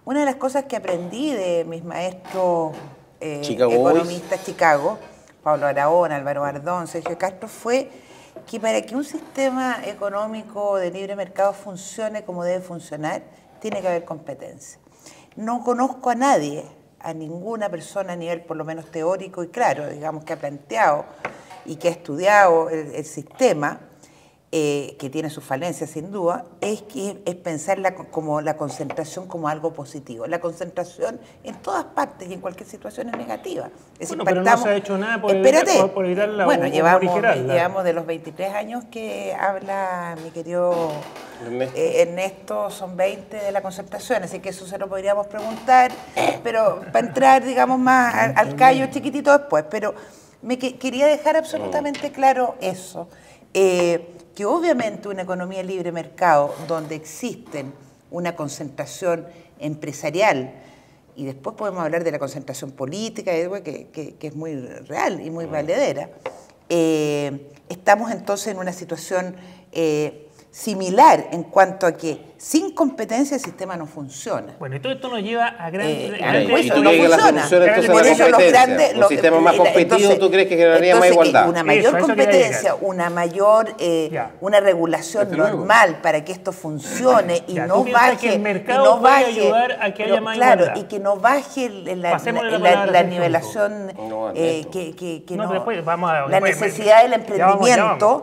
S3: una de las cosas que aprendí de mis maestros economistas Chicago, Pablo Aragón, Álvaro Bardón, Sergio Castro, fue que para que un sistema económico de libre mercado funcione como debe funcionar, tiene que haber competencia. No conozco a nadie, a ninguna persona a nivel por lo menos teórico y claro, digamos, que ha planteado y que ha estudiado el sistema, que tiene sus falencias sin duda, es pensar la concentración como algo positivo. La concentración en todas partes y en cualquier situación es negativa.
S2: Pero no se ha hecho nada por evitar la
S3: llevamos de los 23 años que habla mi querido Ernesto, son 20 de la concentración, así que eso se lo podríamos preguntar, pero para entrar, digamos, más al callo chiquitito después. Pero quería dejar absolutamente claro eso. Que obviamente una economía de libre mercado donde existen una concentración empresarial, y después podemos hablar de la concentración política, que es muy real y muy valedera, estamos entonces en una situación similar en cuanto a que sin competencia el sistema no funciona.
S2: Bueno, y todo esto nos lleva a grandes...
S3: Y tú crees que la solución entonces es la competencia.
S4: Un sistema más competitivo, ¿tú crees que generaría más igualdad?
S3: Una mayor competencia, una mayor una regulación normal para que esto funcione y no baje...
S2: que el mercado puede ayudar a que haya más igualdad.
S3: Claro, y que no baje la nivelación, la necesidad del emprendimiento,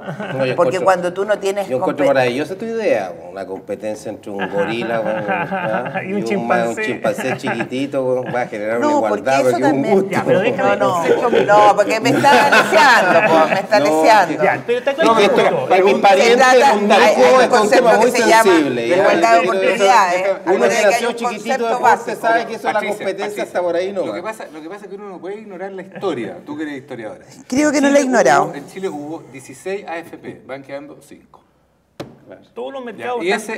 S3: porque cuando tú no tienes...
S4: Yo encuentro maravillosa tu idea, una competencia entre un gorila y un chimpancé chiquitito va a generar una igualdad, porque es un gusto.
S3: No, porque me está leseando, me está leseando.
S4: Para mis parientes un narco es un tema muy sensible.
S3: Igualdad de oportunidades.
S4: Uno que nació chiquitito después se sabe que eso es la competencia hasta por ahí no.
S5: Lo que pasa es que uno no puede ignorar la historia. Tú que eres historiadora.
S3: Creo que no la he ignorado.
S5: En Chile hubo 16 AFP, van quedando 5.
S2: Todos los mercados
S5: y ese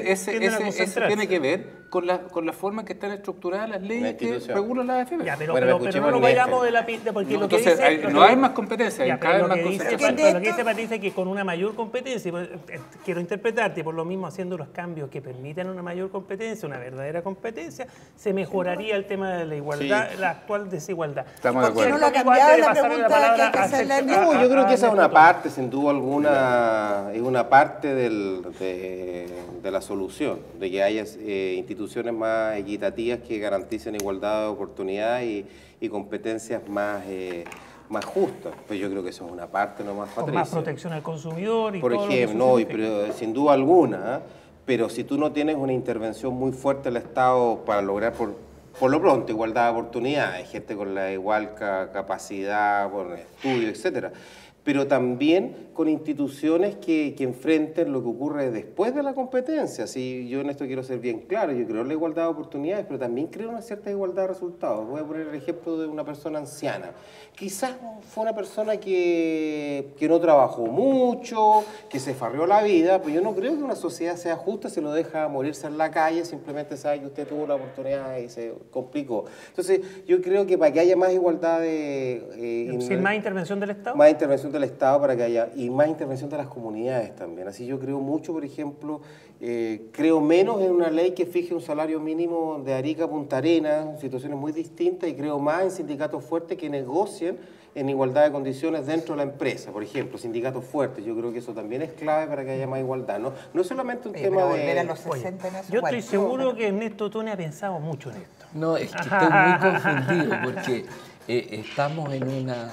S5: tiene que ver con la forma en que están estructuradas las leyes que regulan la AFP.
S2: Pero no nos vayamos de la pista, porque lo que dice...
S5: No hay más competencia, hay cada vez más concentración.
S2: Lo que dice Patricia es que con una mayor competencia, quiero interpretarte, por lo mismo haciendo los cambios que permitan una mayor competencia, una verdadera competencia, se mejoraría el tema de la igualdad, la actual desigualdad.
S5: Estamos de acuerdo.
S3: ¿Por qué no lo ha cambiado la pregunta que hay que hacerle?
S4: No, yo creo que esa es una parte, sin duda alguna, es una parte de la solución, de que haya instituciones más equitativas que garanticen igualdad de oportunidades y competencias más justas. Pues yo creo que eso es una parte nomás, Patricia.
S2: Con más protección al consumidor y
S4: por
S2: todo
S4: ejemplo, pero sin duda alguna, pero si tú no tienes una intervención muy fuerte del Estado para lograr por lo pronto igualdad de oportunidades, gente con la igual capacidad, con estudio, etcétera, pero también con instituciones que enfrenten lo que ocurre después de la competencia. Sí, yo en esto quiero ser bien claro, yo creo en la igualdad de oportunidades, pero también creo en una cierta igualdad de resultados. Voy a poner el ejemplo de una persona anciana. Quizás fue una persona que no trabajó mucho, que se farreó la vida, pero yo no creo que una sociedad sea justa si lo deja morirse en la calle, simplemente sabe que usted tuvo la oportunidad y se complicó. Entonces, yo creo que para que haya más igualdad de...
S2: ¿Sin más intervención del Estado?
S4: Más intervención del Estado para que haya, y más intervención de las comunidades también. Así yo creo mucho, por ejemplo, creo menos en una ley que fije un salario mínimo de Arica a Punta Arenas, situaciones muy distintas, y creo más en sindicatos fuertes que negocien en igualdad de condiciones dentro de la empresa. Por ejemplo, sindicatos fuertes, yo creo que eso también es clave para que haya más igualdad. No es solamente un tema
S3: volver
S4: de...
S3: a los 60 en eso,
S2: Yo
S3: igual.
S2: estoy seguro que Ernesto Tone ha pensado mucho en esto.
S6: No, es que estoy muy confundido porque estamos en una...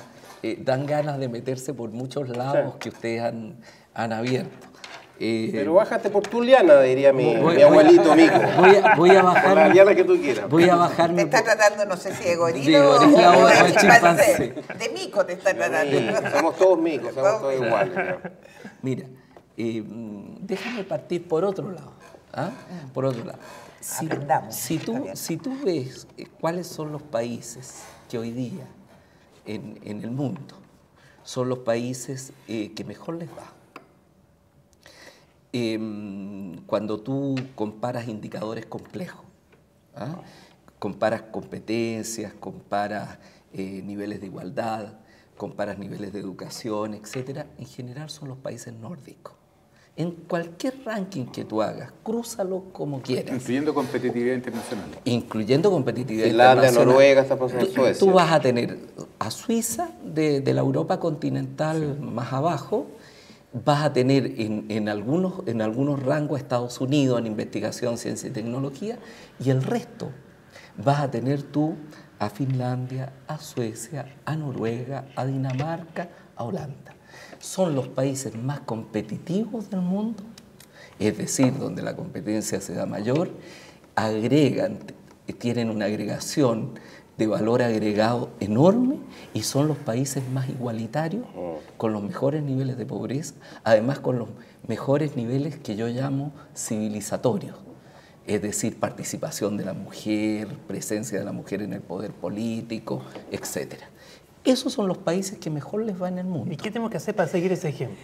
S6: dan ganas de meterse por muchos lados que ustedes han abierto.
S4: Pero bájate por tu liana, diría mi abuelito Mico.
S6: Voy a bajar.
S4: La liana que tú quieras.
S6: Voy a bajarme.
S3: Te está tratando, no sé si de gorila
S6: De gorila o de
S3: de
S6: chimpancé.
S3: chimpancé. De mico te está tratando.
S4: Somos todos micos, somos todos iguales.
S6: Mira, déjame partir por otro lado. ¿Ah? Por otro lado.
S3: Aprendamos.
S6: Si tú ves cuáles son los países que hoy día en el mundo son los países que mejor les va. Cuando tú comparas indicadores complejos, ¿ah? Comparas competencias, comparas niveles de igualdad, comparas niveles de educación, etcétera, en general son los países nórdicos. En cualquier ranking que tú hagas, crúzalo como quieras.
S5: Incluyendo competitividad internacional.
S6: Incluyendo competitividad
S4: Finlandia,
S6: internacional.
S4: Noruega, está pasando Suecia.
S6: Tú vas a tener a Suiza, de la Europa continental más abajo, vas a tener en algunos rangos a Estados Unidos en investigación, ciencia y tecnología, y el resto vas a tener tú a Finlandia, a Suecia, a Noruega, a Dinamarca, a Holanda. Son los países más competitivos del mundo, es decir, donde la competencia se da mayor, tienen una agregación de valor agregado enorme y son los países más igualitarios, con los mejores niveles de pobreza, además con los mejores niveles que yo llamo civilizatorios, es decir, participación de la mujer, presencia de la mujer en el poder político, etc. Esos son los países que mejor les va en el mundo.
S2: ¿Y qué tenemos que hacer para seguir ese ejemplo?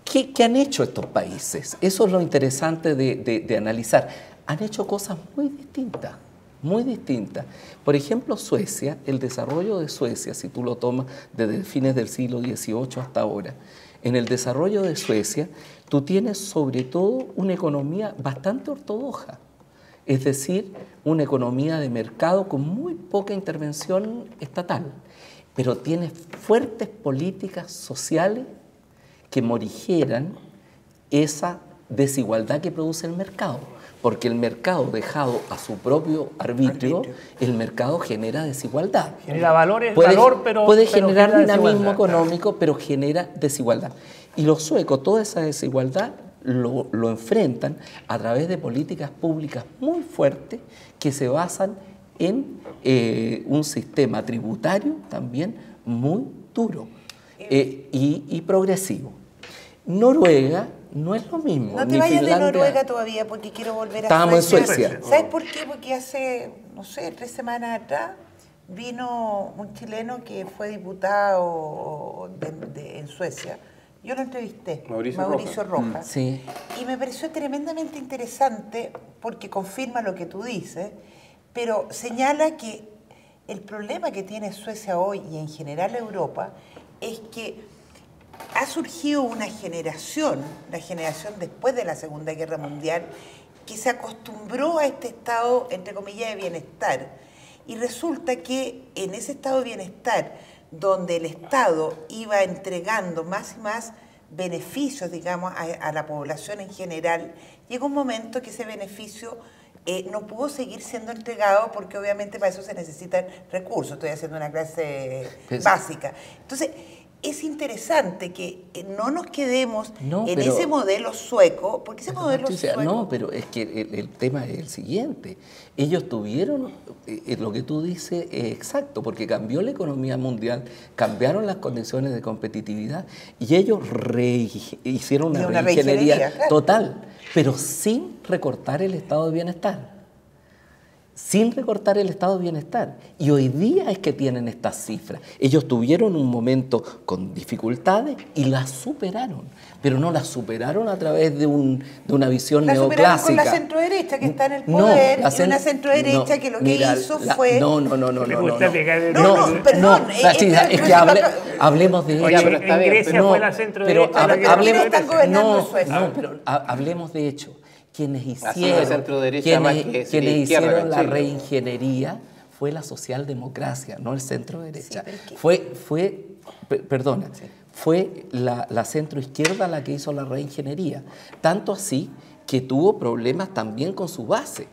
S6: ¿Qué han hecho estos países? Eso es lo interesante de analizar. Han hecho cosas muy distintas. Muy distintas. Por ejemplo, Suecia, el desarrollo de Suecia, si tú lo tomas desde fines del siglo XVIII hasta ahora, en el desarrollo de Suecia, tú tienes sobre todo una economía bastante ortodoxa, es decir, una economía de mercado con muy poca intervención estatal, pero tienes fuertes políticas sociales que morigeran esa desigualdad que produce el mercado. Porque el mercado dejado a su propio arbitrio, el mercado genera desigualdad.
S2: Genera valor, pero
S6: puede generar
S2: genera
S6: dinamismo
S2: desigualdad.
S6: económico, pero genera desigualdad. Y los suecos, toda esa desigualdad lo enfrentan a través de políticas públicas muy fuertes que se basan en un sistema tributario también muy duro y progresivo. Noruega no es lo mismo.
S3: No te
S6: ni
S3: vayas
S6: Finlandia.
S3: de Noruega todavía porque quiero volver a
S6: Estábamos en
S3: Suecia.
S6: Suecia.
S3: ¿Sabes por qué? Porque hace, no sé, 3 semanas atrás vino un chileno que fue diputado en Suecia. Yo lo entrevisté, Mauricio Rojas.
S6: Sí.
S3: Y me pareció tremendamente interesante porque confirma lo que tú dices, pero señala que el problema que tiene Suecia hoy y en general Europa es que ha surgido una generación, la generación después de la Segunda Guerra Mundial, que se acostumbró a este estado, entre comillas, de bienestar. Y resulta que en ese estado de bienestar, donde el Estado iba entregando más y más beneficios, digamos, a la población en general, llegó un momento que ese beneficio no pudo seguir siendo entregado porque obviamente para eso se necesitan recursos. Estoy haciendo una clase básica. Entonces, es interesante que no nos quedemos
S6: No,
S3: en
S6: pero-
S3: ese modelo sueco, porque ese modelo
S6: Patricia,
S3: sueco...
S6: no, pero es que el tema es el siguiente. Ellos tuvieron, lo que tú dices es exacto, porque cambió la economía mundial, cambiaron las condiciones de competitividad y ellos hicieron una
S3: una
S6: reingeniería
S3: reingeniería, claro.
S6: total, pero sin recortar el estado de bienestar. Sin recortar el estado de bienestar. Y hoy día es que tienen estas cifras. Ellos tuvieron un momento con dificultades y las superaron, pero no las superaron a través de una visión
S3: La superaron
S6: neoclásica.
S3: con la centroderecha que está en el
S6: No,
S3: poder,
S6: la
S3: y una centroderecha que lo que hizo fue...
S6: No.
S2: Le gusta pegar el-
S3: perdón,
S6: Patricia, es que hablemos de
S2: Oye,
S6: hecho.
S4: pero está
S2: en
S4: bien,
S2: Grecia
S6: No,
S2: fue la centro-derecha
S6: pero
S2: la que
S6: hablemos-
S3: ¿Quiénes están gobernando
S6: no,
S3: Suecia?
S6: no, pero hablemos de hecho. Quienes
S4: Así
S6: hicieron,
S4: la centroderecha más que sería
S6: quienes
S4: izquierda
S6: hicieron
S4: en
S6: la
S4: Chile.
S6: reingeniería fue la socialdemocracia, no el centro derecha.
S3: Sí, pero
S6: Fue la centroizquierda la que hizo la reingeniería. Tanto así que tuvo problemas también con su base.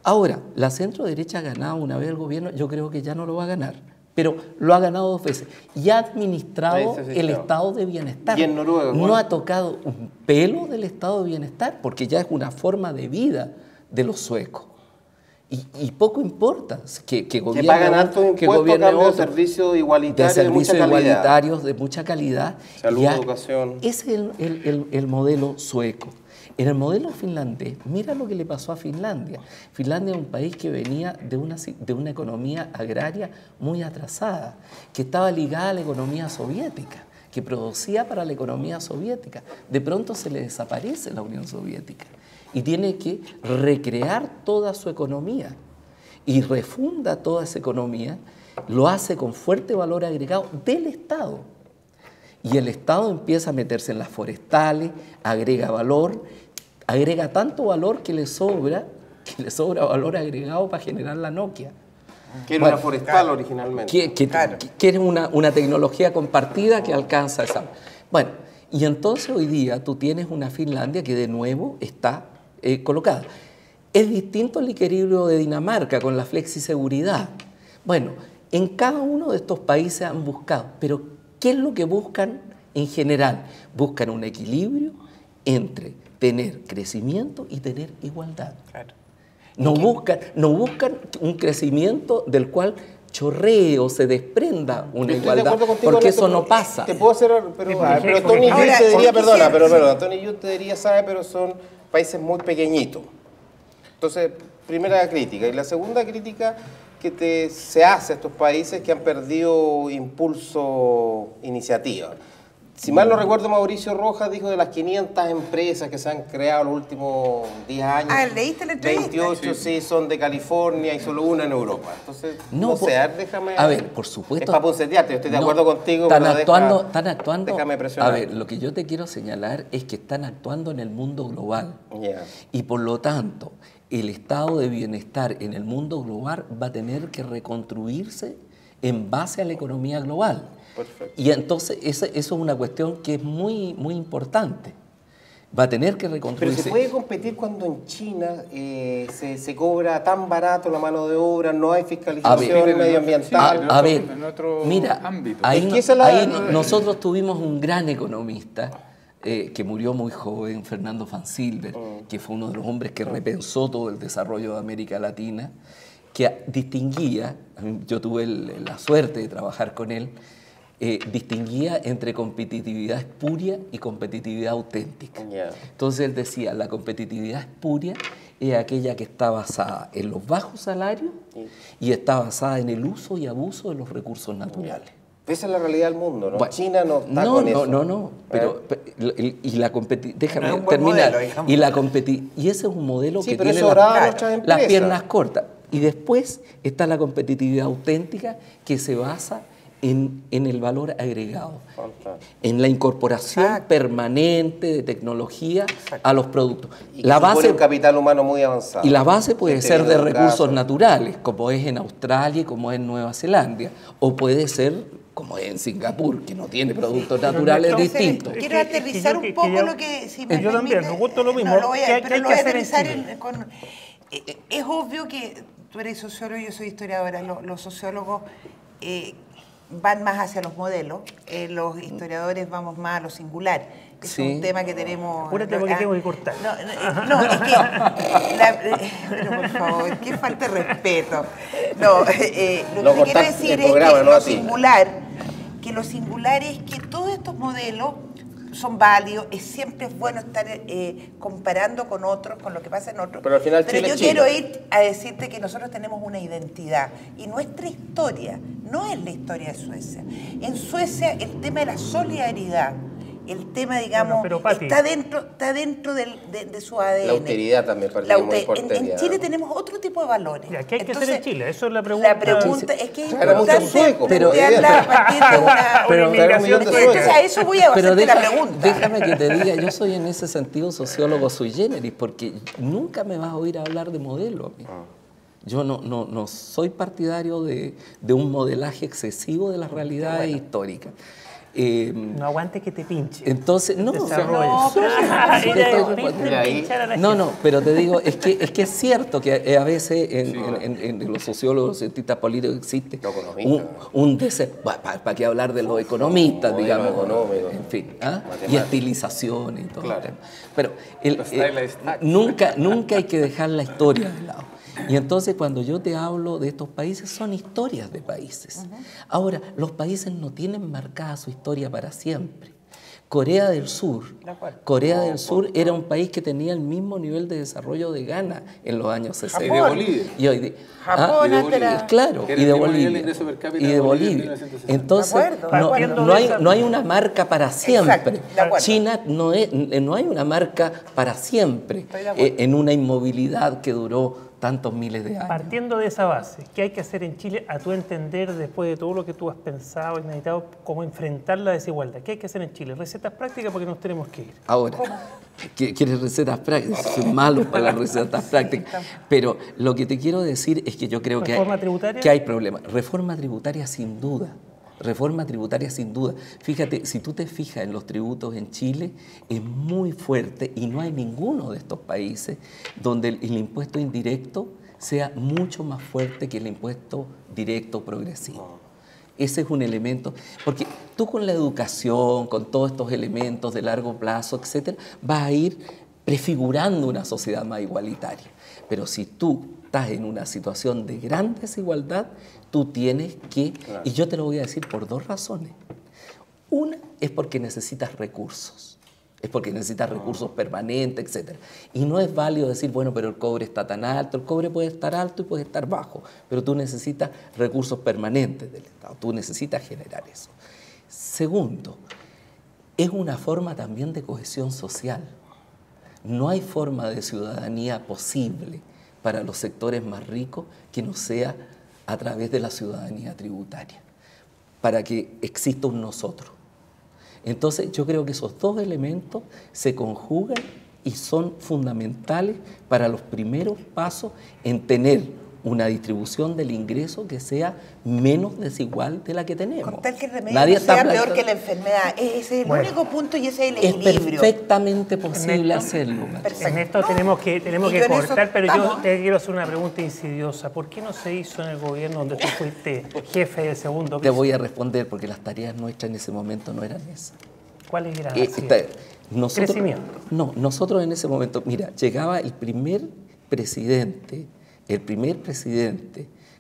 S6: Ahora, la centroderecha ha ganado una vez el gobierno, yo creo que ya no lo va a ganar, pero lo ha ganado 2 veces y ha administrado
S4: Ese sí,
S6: el
S4: claro.
S6: estado de bienestar.
S4: ¿Y en Noruega,
S6: no
S4: cuál?
S6: ha tocado un pelo del estado de bienestar porque ya es una forma de vida de los suecos. Y poco importa que
S4: Que
S6: gobierne
S4: pagan
S6: uno,
S4: altos
S6: que
S4: impuestos a
S6: gobierne
S4: cambio de
S6: otro.
S4: servicios
S6: De
S4: igualitarios de mucha
S6: servicios
S4: calidad.
S6: igualitarios de mucha calidad.
S4: Salud,
S6: Ya,
S4: educación.
S6: Ese es el modelo sueco. En el modelo finlandés, mira lo que le pasó a Finlandia. Finlandia es un país que venía de una economía agraria muy atrasada, que estaba ligada a la economía soviética, que producía para la economía soviética. De pronto se le desaparece la Unión Soviética y tiene que recrear toda su economía y refunda toda esa economía, lo hace con fuerte valor agregado del Estado. Y el Estado empieza a meterse en las forestales, agrega valor, agrega tanto valor que le sobra valor agregado para generar la Nokia.
S4: Que era
S6: Bueno,
S4: una forestal originalmente.
S6: Que es una tecnología compartida que alcanza esa. Bueno, y entonces hoy día tú tienes una Finlandia que de nuevo está colocada. Es distinto el equilibrio de Dinamarca con la flexiseguridad. Bueno, en cada uno de estos países han buscado, pero ¿qué es lo que buscan en general? Buscan un equilibrio entre tener crecimiento y tener igualdad.
S3: Claro.
S6: No buscan un crecimiento del cual chorree o se desprenda una
S4: Estoy de
S6: igualdad,
S4: acuerdo contigo,
S6: porque
S4: Ernesto,
S6: eso no pasa.
S4: Te puedo hacer, pero
S2: porque
S4: Tony Yu
S3: ahora,
S4: te diría,
S3: porque
S4: perdona,
S3: siempre-
S4: pero Tony Yu te diría, sabe, pero son países muy pequeñitos. Entonces, primera crítica. Y la segunda crítica que se hace a estos países que han perdido impulso, iniciativa. Si mal no recuerdo, Mauricio Rojas dijo de las 500 empresas que se han creado en los últimos 10 años.
S3: Ah, ¿leíste la entrevista?
S4: 28 sí son de California y solo una en Europa. Entonces, no sé, déjame...
S6: A ver, por supuesto.
S4: Es para puncetearte, yo estoy de
S6: No,
S4: acuerdo contigo,
S6: están
S4: pero
S6: actuando.
S4: déjame presionar.
S6: A ver, lo que yo te quiero señalar es que están actuando en el mundo global.
S4: Ya.
S6: Y por lo tanto, el estado de bienestar en el mundo global va a tener que reconstruirse en base a la economía global.
S4: Perfecto.
S6: Y entonces eso es una cuestión que es muy, muy importante. Va a tener que
S4: Pero
S6: reconstruirse.
S4: se puede competir cuando en China se cobra tan barato la mano de obra, no hay fiscalización
S5: ver,
S4: medioambiental.
S5: sí,
S6: A ver,
S5: en otro
S6: mira,
S5: ámbito.
S6: ahí,
S4: Es que esa es la-
S6: ahí nosotros tuvimos un gran economista que murió muy joven, Fernando Van Silber, que fue uno de los hombres que repensó todo el desarrollo de América Latina, que distinguía, yo tuve la suerte de trabajar con él, distinguía entre competitividad espuria y competitividad auténtica.
S4: Ya.
S6: Entonces él decía, la competitividad espuria es aquella que está basada en los bajos salarios y está basada en el uso y abuso de los recursos naturales.
S4: Esa es la realidad del mundo, ¿no?
S6: Bueno,
S4: China no está con eso.
S6: No, pero y la déjame
S3: No es un buen
S6: terminar.
S3: modelo, digamos.
S6: Y ese es un modelo
S4: Sí,
S6: que
S4: pero
S6: tiene
S4: eso oraba a
S3: claro,
S4: nuestras
S6: las
S4: empresas.
S6: piernas cortas. Y después está la competitividad auténtica que se basa en el valor agregado,
S4: Fantástico.
S6: en la incorporación
S3: Exacto.
S6: permanente de tecnología a los productos.
S4: Y que supone un capital humano muy avanzado.
S6: Y la base puede
S4: Gente
S6: ser
S4: bien
S6: de
S4: educada,
S6: recursos naturales, como es en Australia y como es en Nueva Zelanda, o puede ser como es en Singapur, que no tiene productos naturales
S2: Entonces,
S6: distintos.
S3: Quiero aterrizar un poco
S2: yo-
S3: lo que, si me
S2: yo también,
S3: permite,
S2: me gusta lo mismo.
S3: No, lo voy a,
S2: ¿Qué hay
S3: pero
S2: que
S3: lo voy a
S2: hacer en
S3: aterrizar
S2: Chile?
S3: es obvio que tú eres sociólogo y yo soy historiadora. Los sociólogos van más hacia los modelos, los historiadores vamos más a lo singular. Es un tema que tenemos...
S2: Apúrate porque tengo que cortar.
S3: No, es que... pero por favor, qué falta de respeto. No, lo que quiero decir es que lo singular es que todos estos modelos son válidos, siempre es bueno estar comparando con otros, con lo que pasa en otros.
S4: Pero al final
S3: yo quiero ir a decirte que nosotros tenemos una identidad y nuestra historia no es la historia de Suecia. En Suecia el tema de la solidaridad, el tema, digamos, está dentro de su ADN.
S4: La austeridad también parece muy importante.
S3: En Chile tenemos otro tipo de valores.
S2: ¿Qué hay que hacer en Chile? Eso es la pregunta.
S3: La pregunta es que es
S4: importante
S3: plantearla a partir de una... a eso voy a hacerte la pregunta.
S6: Déjame que te diga, yo soy en ese sentido sociólogo sui generis, porque nunca me vas a oír hablar de modelo a mí. Yo no soy partidario de un modelaje excesivo de las realidades históricas.
S2: No aguantes que te pinche.
S6: Entonces, pero te digo, es que es cierto que a veces en los sociólogos, los cientistas políticos existe un deseo, ¿para qué hablar de los economistas, digamos? En fin, y estilizaciones y todo. Claro. Pero nunca hay que dejar la historia de lado. Y entonces cuando yo te hablo de estos países, son historias de países. Ahora, los países no tienen marcada su historia para siempre. Corea del Sur era un país que tenía el mismo nivel de desarrollo de Ghana en los años 60.
S5: Y de Bolivia.
S6: Claro, y de Bolivia. Entonces, no hay una marca para siempre. China no hay una marca para siempre en una inmovilidad que duró tantos miles de años.
S2: Partiendo de esa base, ¿qué hay que hacer en Chile a tu entender, después de todo lo que tú has pensado y meditado, cómo enfrentar la desigualdad? ¿Qué hay que hacer en Chile? Recetas prácticas porque nos tenemos que ir.
S6: Ahora, ¿quieres recetas prácticas? Soy malo para las recetas prácticas. Pero lo que te quiero decir es que yo creo que hay problemas. Reforma tributaria sin duda. Reforma tributaria sin duda. Fíjate, si tú te fijas en los tributos en Chile, es muy fuerte y no hay ninguno de estos países donde el impuesto indirecto sea mucho más fuerte que el impuesto directo progresivo. Ese es un elemento, porque tú con la educación, con todos estos elementos de largo plazo, etcétera, vas a ir prefigurando una sociedad más igualitaria. Pero si tú estás en una situación de gran desigualdad, tú tienes que, y yo te lo voy a decir por dos razones. Una es porque necesitas recursos, recursos permanentes, etc. Y no es válido decir, bueno, pero el cobre está tan alto, el cobre puede estar alto y puede estar bajo, pero tú necesitas recursos permanentes del Estado, tú necesitas generar eso. Segundo, es una forma también de cohesión social. No hay forma de ciudadanía posible para los sectores más ricos que no sea a través de la ciudadanía tributaria, para que exista un nosotros. Entonces yo creo que esos dos elementos se conjugan y son fundamentales para los primeros pasos en tener una distribución del ingreso que sea menos desigual de la que tenemos.
S3: Con tal que el remedio no sea peor que la enfermedad. Ese es el único punto y ese es el equilibrio.
S6: Es perfectamente posible hacerlo.
S2: En esto tenemos que cortar, pero yo te quiero hacer una pregunta insidiosa. ¿Por qué no se hizo en el gobierno donde tú fuiste jefe del segundo piso?
S6: Te voy a responder porque las tareas nuestras en ese momento no eran esas.
S2: ¿Cuáles eran?
S6: Crecimiento. No, nosotros en ese momento, mira, llegaba el primer presidente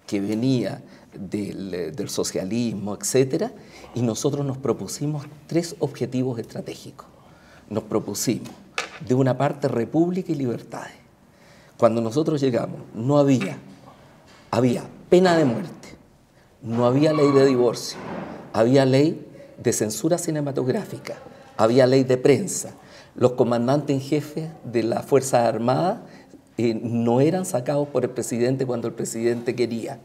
S6: que venía del socialismo, etcétera, y nosotros nos propusimos 3 objetivos estratégicos. Nos propusimos, de una parte, república y libertades. Cuando nosotros llegamos, no había pena de muerte, no había ley de divorcio, había ley de censura cinematográfica, había ley de prensa. Los comandantes en jefe de las Fuerzas Armadas no eran sacados por el presidente cuando el presidente quería.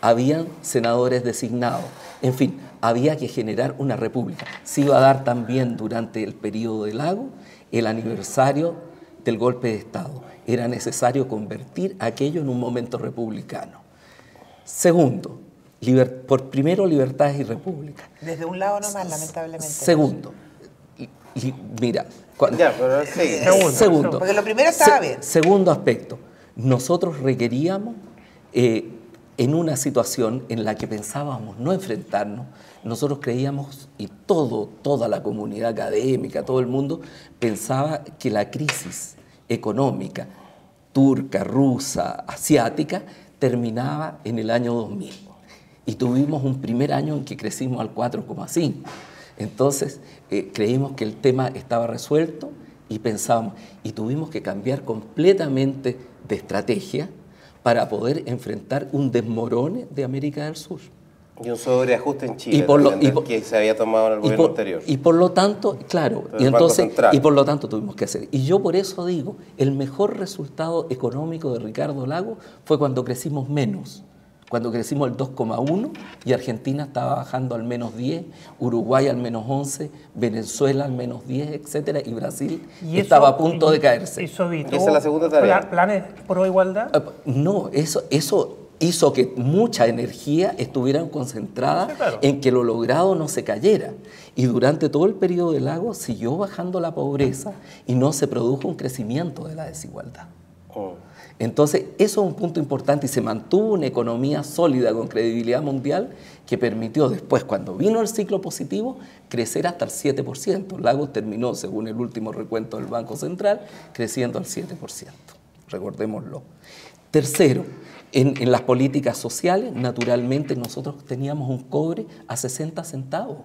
S6: Habían senadores designados. En fin, había que generar una república. Se iba a dar también durante el periodo del Lago el aniversario del golpe de Estado. Era necesario convertir aquello en un momento republicano. Segundo, primero libertades y república.
S3: Desde un lado nomás, lamentablemente.
S6: Segundo, mira...
S3: Segundo. Porque lo primero estaba bien.
S6: Segundo aspecto, nosotros requeríamos en una situación en la que pensábamos no enfrentarnos. Nosotros creíamos, y toda la comunidad académica, todo el mundo, pensaba que la crisis económica turca, rusa, asiática, terminaba en el año 2000. Y tuvimos un primer año en que crecimos al 4,5. Entonces, creímos que el tema estaba resuelto y pensábamos, y tuvimos que cambiar completamente de estrategia para poder enfrentar un desmorone de América del Sur.
S4: Y un sobreajuste en Chile que se había tomado en el gobierno anterior.
S6: Y por lo tanto, claro, y por lo tanto tuvimos que hacer. Y yo por eso digo, el mejor resultado económico de Ricardo Lagos fue cuando crecimos menos. Cuando crecimos el 2,1 y Argentina estaba bajando al menos 10, Uruguay al menos 11, Venezuela al menos 10, etcétera, y Brasil estaba a punto de caerse.
S2: ¿Eso evitó
S4: esa es la segunda tarea.
S2: planes pro igualdad?
S6: No, eso hizo que mucha energía estuviera concentrada en que lo logrado no se cayera. Y durante todo el periodo de Lagos siguió bajando la pobreza y no se produjo un crecimiento de la desigualdad. Entonces, eso es un punto importante y se mantuvo una economía sólida con credibilidad mundial que permitió después, cuando vino el ciclo positivo, crecer hasta el 7%. Lagos terminó, según el último recuento del Banco Central, creciendo al 7%. Recordémoslo. Tercero, en las políticas sociales, naturalmente nosotros teníamos un cobre a 60 centavos.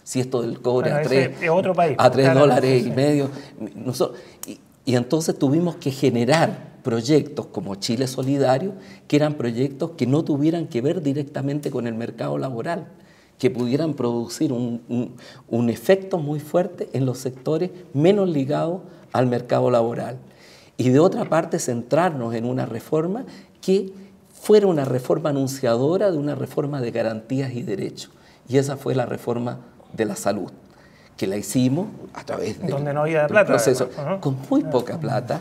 S6: Si esto del cobre a 3 dólares y medio. Y entonces tuvimos que generar proyectos como Chile Solidario, que eran proyectos que no tuvieran que ver directamente con el mercado laboral, que pudieran producir un efecto muy fuerte en los sectores menos ligados al mercado laboral. Y de otra parte, centrarnos en una reforma que fuera una reforma anunciadora de una reforma de garantías y derechos. Y esa fue la reforma de la salud, que la hicimos a través de
S2: donde no había plata,
S6: proceso, con muy poca plata,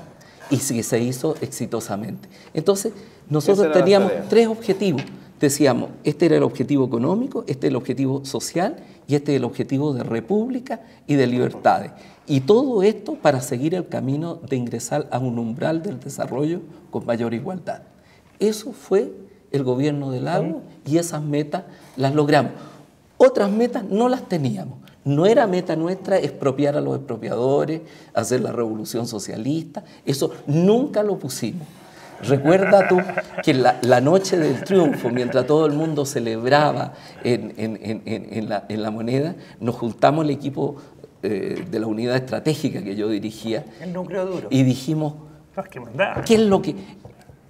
S6: y se hizo exitosamente. Entonces, nosotros teníamos 3 objetivos. Decíamos, este era el objetivo económico, este es el objetivo social y este es el objetivo de república y de libertades. Y todo esto para seguir el camino de ingresar a un umbral del desarrollo con mayor igualdad. Eso fue el gobierno de Lagos y esas metas las logramos. Otras metas no las teníamos. No era meta nuestra expropiar a los expropiadores, hacer la revolución socialista, eso nunca lo pusimos. Recuerda tú que la noche del triunfo, mientras todo el mundo celebraba en la Moneda, nos juntamos el equipo de la unidad estratégica que yo dirigía.
S3: El núcleo duro.
S6: Y dijimos,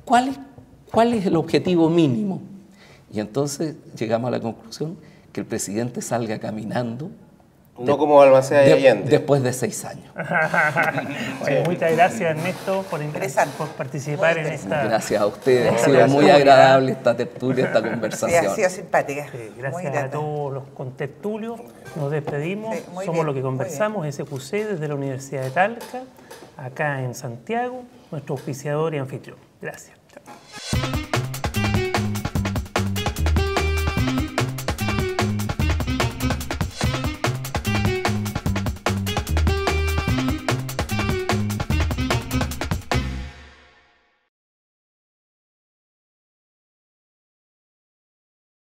S6: ¿cuál es el objetivo mínimo? Y entonces llegamos a la conclusión que el presidente salga caminando.
S4: No como Balmaceda de Allende.
S6: Después de 6 años.
S2: Oye, muchas gracias, Ernesto, por participar en esta...
S6: Gracias a ustedes. Ha sido muy agradable esta tertulia, esta conversación.
S3: Sí, ha sido simpática.
S2: Sí, gracias a todos los contertulios. Nos despedimos. Somos Lo que Conversamos, SQC, desde la Universidad de Talca, acá en Santiago, nuestro auspiciador y anfitrión. Gracias.